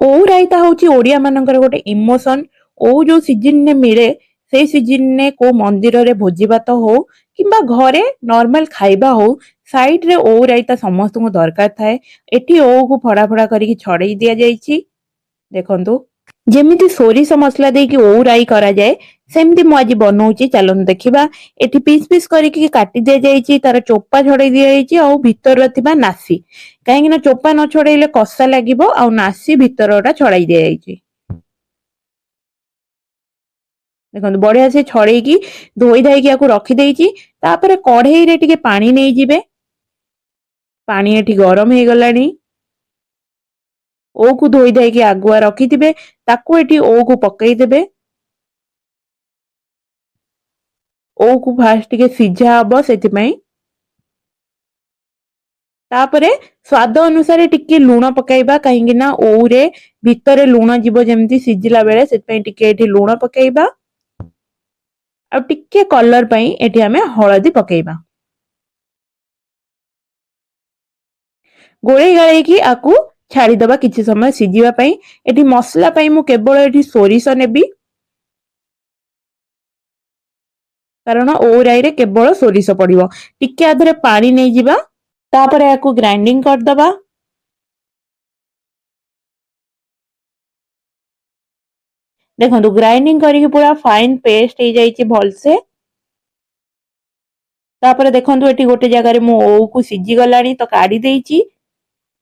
ओउ रायता होची ओडिया मानकर गोटे इमोशन। ओउ जो सीजन ने मिले से सीजन ने को मंदिर रे भोजी भात हो किंबा घरे नॉर्मल खाइबा हो साइड रे ओउ रायता समस्त को दरकार थाए। एठी ओउ को फड़ा फड़ा करिक छड़ेई दिया जाइछि। देखंतु जेमिति सोरिष मसला देकी ओउ राई करा जाए सेमती मु आज बनौछि। चलन देखिबा। एठी पीस पीस करिक काटी दिया जाइछि। तार चोपा छड़ेई दिया जाइछि और भीतर थिबा नासी काहेकि ना चोपा न छड़ेइले कसा लागिबो और नासी भीतरटा छड़ाई दिया जाइछि। देखो बढ़िया से छड़ेकी धोई धाई या रखी देइछि। तापर कढ़ेई रे टिके पानी नहीं जिबे। पानी एठी गरम हे गलानी। ओ को धोई धाई के आगुआ रखी थिबे ताको एठी ओ को पकई देबे। ओ को फास्ट टिके सिझा हबो सेति पई। तापरे स्वाद अनुसार टिके लूण पकाइबा काहेकि ना ओउ रे भीतर लूण जीव जेमती सिझिला बेले सेति पई टिके एठी लूण पकाइबा। आ टिके कलर पई एठी हमें हळदी पकाइबा। गोळेई गाळेई की आकु छाड़ी दबा किछि समय सिझिबा पई। एठी मसला पई मु केवल एठी सोरिष नेबी कारण ओउ राई रे केवल सोरिष पड़िबो। टिके आधरे पानी नै जिबा। तापरे आकु ग्राइंडिंग कर दबा। देखंतु ग्राइंडिंग करिक पूरा फाइन पेस्ट हे जाइछि भलसे। तापरे देखंतु एठी गोटे जगह रे मु ओउ को सिझी गलानी तो काढी देइछि।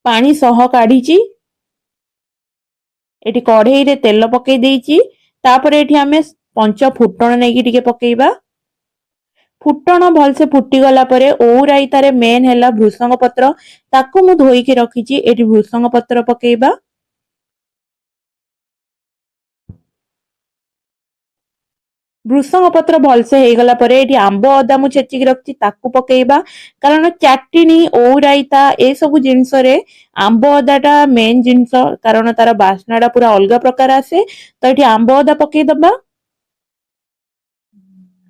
पानी सह काढीछि। एठी कढ़ेई रे तेल पकई देइछि। तापरे एठी हमें पंच फुटण नेकी टिके पकेइबा। फुटण भलसे फुटी गला परे ओउ रायता रे मेन हैला भृषंग पत्र। ताकू मु धोई के रखिछि। एठी भृषंग पत्र पकेइबा। भृषंग पत्र भलसे हे गला परे एठी आंबो अदा मु छेचिक रखछि ताकू पकेइबा। कारण चाटनी ओउ रायता ए सब जिंस रे आंबो अदाटा मेन जिंस कारण तार बास्नाडा पूरा अलगा प्रकार आसे। तो एठी आंबो अदा पकेइ दबा।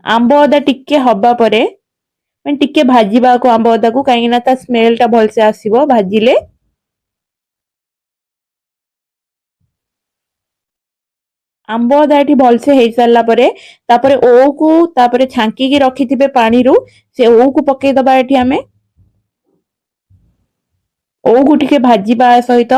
आंबो अदा टिके हबा परे मैं टिके भाजीबा को आंबो अदा को काहेकि ना ता स्मेल टा भलसे आसीबो भाजीले। आंबो अदा एठी भलसे हे सारला परे तापरे ओउ को तापरे छांकी की रखिथिबे पानी रु से ओउ को पकेइ दबा। एठी हमें ओउ को टिके भाजीबा सहित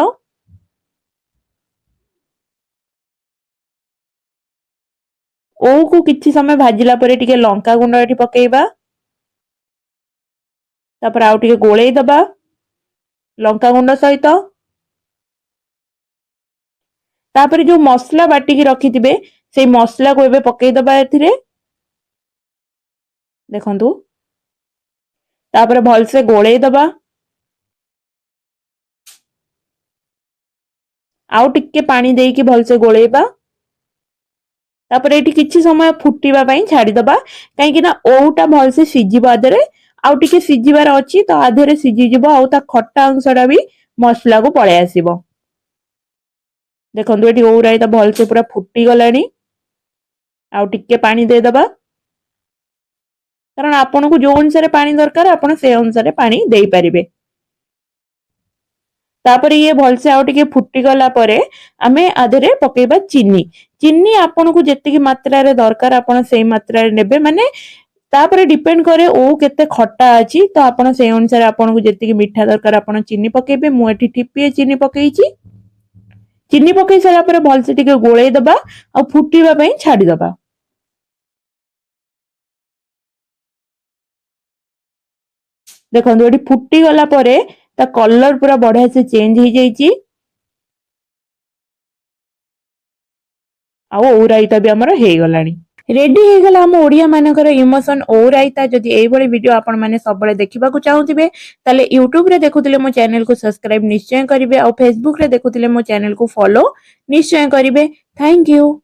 ओउ को किछि समय भाजिला परे टिके लंका गुंड एठी पकेइबा। तापर आउ टिके गोळेई दबा लंका गुंड सहित। तापर जो मसला बाटी की रखिथिबे से मसला को एबे पकेइ दबा एथिरे। देखंतु तापर भलसे गोळेई दबा। आउ टिके पानी देकी भलसे गोळेइबा। तापर एठी किछि समय फुटीबा पई छाडी दबा काहेकि ना ओउटा भलसे सिझिबा आधरे आउ टिके सिझिबार अछि तो आधरे सिझि जिवो आउ ता खट्टा अंशडा भी मसला को पळे आसीबो। देखंतु एठी ओउ रायता भलसे पूरा फुटी गलानी। आउ टिके पानी दे दबा कारण आपन को जो अनुसार पानी दरकार आपन से अनुसार पानी देई परिबे। तापर ये भलसे आउ टिके फुटी गला परे आमे आधरे पकेइबा चीनी। चीनी आपन को जेतिकी मात्रा रे दरकार आपन सेही मात्रा रे नेबे माने तापर डिपेंड करे ओ केते खट्टा अछि तो आपन से अनुसार आपन को जेतिकी मीठा दरकार आपन चीनी पकेइबे। मु एठी ठिपिए चीनी पकेइछि। चीनी पकई सारा पर भलसे टिके गोळेई दबा और फुटीबा पई छाडी दबा। देखंतु एठी फुटी गला परे ता कलर पूरा बढ़िया से चेंज हो जाइछि। आ ओउ रायता भी हमर हे गलानी। रेडी हे गला हम ओडिया मानकर इमोशन ओउ रायता। जदि एई भली वीडियो आपण माने सबले देखिबा को चाहुथिबे ताले YouTube रे देखुथिले मो चैनल को सब्सक्राइब निश्चय करिवे और Facebook रे देखुथिले मो चैनल को फॉलो निश्चय करिवे। Thank you.